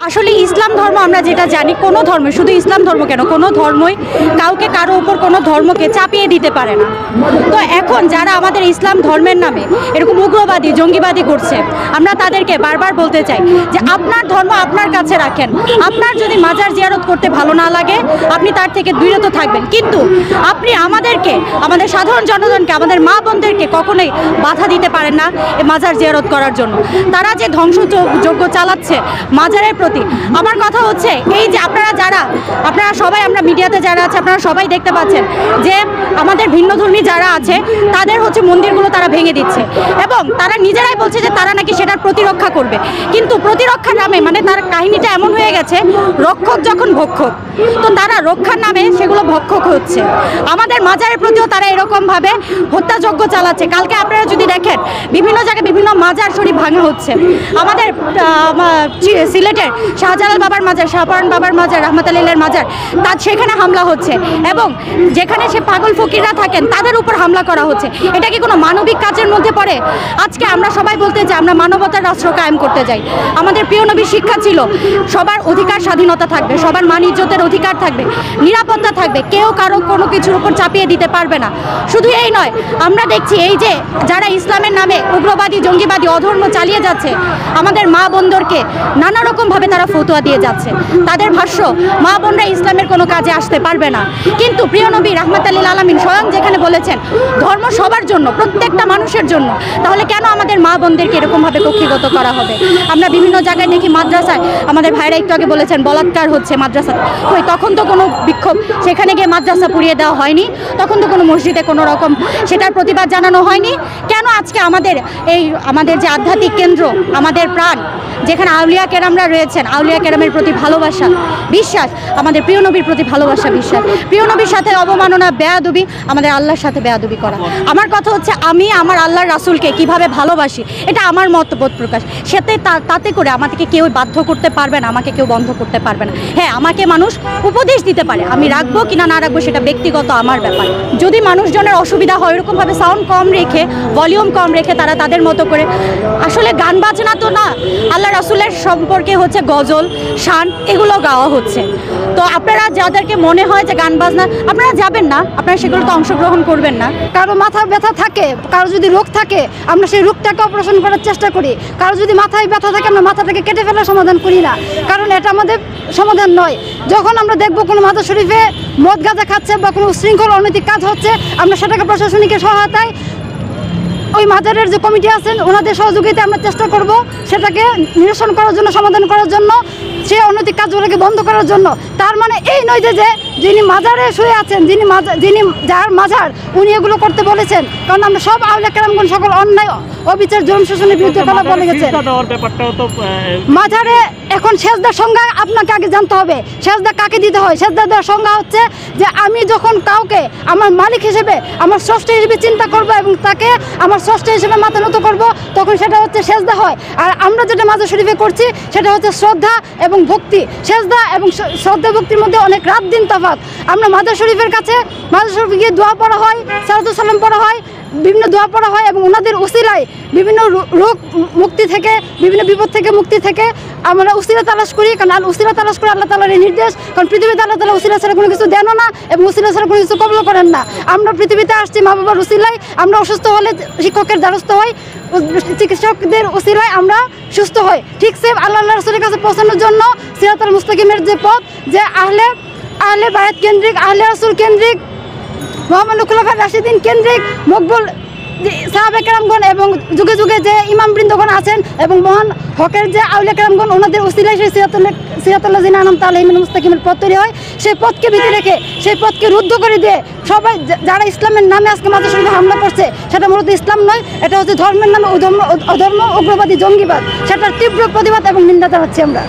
আসলে ইসলাম ধর্ম আমরা যেটা জানি, কোনো ধর্ম, শুধু ইসলাম ধর্ম কেন, কোনো ধর্মই কাউকে কারো উপর কোনো ধর্মকে চাপিয়ে দিতে পারে না। তো এখন যারা আমাদের ইসলাম ধর্মের নামে এরকম উগ্রবাদী জঙ্গিবাদী করছে, আমরা তাদেরকে বারবার বলতে চাই যে আপনার ধর্ম আপনার কাছে রাখেন। আপনার যদি মাজার জিয়ারত করতে ভালো না লাগে আপনি তার থেকে বিরত থাকবেন, কিন্তু আপনি আমাদেরকে, আমাদের সাধারণ জনগণকে, আমাদের মা বোনদেরকে কখনোই বাধা দিতে পারেন না এই মাজার জিয়ারত করার জন্য। তারা যে ধ্বংসযজ্ঞ চালাচ্ছে মাজারের প্রতি, আমার কথা হচ্ছে এই যে আপনারা সবাই, আমরা মিডিয়াতে যারা আছে আপনারা সবাই দেখতে পাচ্ছেন যে আমাদের ভিন্নধর্মী যারা আছে তাদের হচ্ছে মন্দিরগুলো তারা ভেঙে দিচ্ছে, এবং তারা নিজেরাই বলছে যে তারা নাকি সেটার প্রতিরক্ষা করবে। কিন্তু প্রতিরক্ষার নামে মানে তার কাহিনীটা এমন হয়ে গেছে, রক্ষক যখন ভক্ষক, তো তারা রক্ষার নামে সেগুলো ভক্ষক হচ্ছে। আমাদের মাজারের প্রতিও তারা এরকমভাবে হত্যাযজ্ঞ চালাচ্ছে। কালকে আপনারা যদি দেখেন বিভিন্ন জায়গায় বিভিন্ন মাজার শরীফ ভাঙা হচ্ছে। আমাদের সিলেটের শাহজালাল বাবার মাজার, শাহপরান বাবার মাজার, রহমতুল্লাহের মাজার, সেখানে হামলা হচ্ছে, এবং যেখানে সে পাগল ফকিররা থাকেন তাদের উপর হামলা করা হচ্ছে। এটা কি কোনো মানবিক কাজের মধ্যে পড়ে? আজকে আমরা সবাই বলতে চাই আমরা মানবতার রাষ্ট্র কায়েম করতে যাই। আমাদের প্রিয় নবীর শিক্ষা ছিল সবার অধিকার স্বাধীনতা থাকবে, সবার মান ইজ্জতের অধিকার থাকবে, নিরাপত্তা থাকবে, কেউ কারো কোনো কিছুর উপর চাপিয়ে দিতে পারবে না। শুধু এই নয়, আমরা দেখছি এই যে যারা ইসলামের নামে উগ্রবাদী জঙ্গিবাদী অধর্ম চালিয়ে যাচ্ছে, আমাদের মা বোনদেরকে নানা রকমভাবে তারা ফতোয়া দিয়ে যাচ্ছে। তাদের ভাষ্য মা বোনরা ইসলামের কোনো কাজে আসতে পারবে না, কিন্তু প্রিয় নবী রাহমাতুল আলামিন স্বয়ং যেখানে বলেছেন ধর্ম সবার জন্য, প্রত্যেকটা মানুষের জন্য, তাহলে কেন আমাদের মা বোনদেরকে এরকমভাবে কক্ষিগত করা হবে? আমরা বিভিন্ন জায়গায় দেখি মাদ্রাসায়, আমাদের ভাইরা একটু আগে বলেছেন বলাৎকার হচ্ছে মাদ্রাসায়, কই তখন তো কোনো বিক্ষোভ, সেখানে গিয়ে মাদ্রাসা পুড়িয়ে দেওয়া হয়নি, তখন তো কোনো মসজিদে কোনো রকম সেটার প্রতিবাদ জানানো হয়নি। কেন আজকে আমাদের যে আধ্যাত্মিক কেন্দ্র, আমাদের প্রাণ, যেখানে আউলিয়া কেরামরা রয়েছেন, আউলিয়া কেরামের প্রতি ভালোবাসা বিশ্বাস, আমাদের প্রিয় নবীর প্রতি ভালোবাসা বিশ্বাস, প্রিয় নবীর সাথে অবমাননা, বেয়াদবি, আমাদের আল্লাহর সাথে বেয়াদবি করা। আমার কথা হচ্ছে আমি আমার আল্লাহর রাসূলকে কিভাবে ভালোবাসি এটা আমার মতবোধ প্রকাশ, তাতে করে আমাকে কেউ বাধ্য করতে পারবে না, আমাকে কেউ বন্ধ করতে পারবে না। হ্যাঁ, আমাকে মানুষ উপদেশ দিতে পারে, আমি রাখবো কিনা না রাখবো সেটা ব্যক্তিগত আমার ব্যাপার। যদি মানুষজনের অসুবিধা হয় এরকমভাবে সাউন্ড কম রেখে, ভলিউম কম রেখে তারা তাদের মতো করে, আসলে গান বাজনা তো না, আল্লাহ রাসূলের সম্পর্কে হচ্ছে গজল, শান, এগুলো গাওয়া হচ্ছে। তো আপনারা যাদেরকে মনে হয় যে গান বাজনা, আপনারা যাবেন না, আপনারা সেগুলোতে অংশগ্রহণ করবেন না। কারো মাথা ব্যথা থাকে, কারো যদি রোগ থাকে আমরা সেই রোগটাকে অপারেশন করার চেষ্টা করি। কারো যদি মাথায় ব্যথা থাকে আমরা মাথাটাকে কেটে ফেলার সমাধান করি না, কারণ এটা আমাদের সমাধান নয়। যখন আমরা দেখবো কোনো মাজার শরীফে মদ গাঁজা খাচ্ছে বা কোনো উশৃঙ্খল অনৈতিক কাজ হচ্ছে, আমরা সেটাকে প্রশাসনিক সহায়তায় ওই মাজারের যে কমিটি আছেন ওনাদের সহযোগিতায় আমরা চেষ্টা করব সেটাকে নিরসন করার জন্য, সমাধান করার জন্য, সেই অনৈতিক কাজগুলোকে বন্ধ করার জন্য। তার মানে এই নয় যে যিনি মাজারে শুয়ে আছেন, যার মাজার, উনি এগুলো করতে বলেছেন। কারণ আমরা সব আউলিয়া কেরামগণ সকল অন্যায় অবিচার জুলুম শোষণের বিরুদ্ধে কথা বলে গেছেন। মাজারে এখন সেজদার সংজ্ঞা আপনাকে আগে জানতে হবে, সেজদা কাকে দিতে হয়। সেজদা দেওয়ার সংজ্ঞা হচ্ছে যে আমি যখন কাউকে আমার মালিক হিসেবে, আমার স্রষ্টা হিসেবে চিন্তা করব এবং তাকে আমার স্রষ্টা হিসেবে মাথা নত করব, তখন সেটা হচ্ছে সেজদা হয়। আর আমরা যেটা মাজার শরীফে করছি সেটা হচ্ছে শ্রদ্ধা এবং ভক্তি। সেজদা এবং শ্রদ্ধা ভক্তির মধ্যে অনেক রাত দিন তফাৎ। আমরা মাজার শরীফের কাছে, মাজার শরীফে গিয়ে দোয়া পড়া হয়, সালাতু সালাম পড়া হয়, বিভিন্ন দোয়া পড়া হয়, এবং ওনাদের উসিলায় বিভিন্ন রোগ মুক্তি থেকে, বিভিন্ন বিপদ থেকে মুক্তি থেকে আমরা উসিলা তালাশ করি। কারণ উসিলা তালাশ করে আল্লাহ তাআলার নির্দেশ, কারণ পৃথিবীতে আল্লাহ তাআলা উসিলা ছাড়া কোনো কিছু দেনও না এবং উসিলা ছাড়া কোনো কিছু কবুল করেন না। আমরা পৃথিবীতে আসছি মা বাবার উসিলায়, আমরা অসুস্থ হলে শিক্ষকের দ্বারস্থ হই, চিকিৎসকদের উসিলায় আমরা সুস্থ হই। ঠিক সেম আল্লাহ রাসূলের কাছে পৌঁছানোর জন্য সিরাতুল মুস্তাকিমের যে পথ, যে আহলে বায়াত কেন্দ্রিক, আহলে রাসূল কেন্দ্রিক, মুহাম্মদ খুলাফায়ে রাশিদিন কেন্দ্রিক, মকবুল সাহাবা কেরামগণ এবং যুগে যুগে যে ইমামবৃন্দগণ আছেন এবং মহান হকের যে আউলিয়া কেরামগণ, ওনাদের উসিলায় সেই সিরাতুল্লাযিনা আনআমতা আলাইহিম মুস্তাকিমের পথ তৈরি হয়। সেই পথকে ভিতরে রেখে, সেই পথকে রুদ্ধ করে দিয়ে সবাই যারা ইসলামের নামে আজকে মাজার শরীফে হামলা করছে, সেটা মূলত ইসলাম নয়, এটা হচ্ছে ধর্মের নামে অধর্ম, উগ্রবাদী জঙ্গিবাদ। সেটার তীব্র প্রতিবাদ এবং নিন্দা জানাচ্ছি আমরা।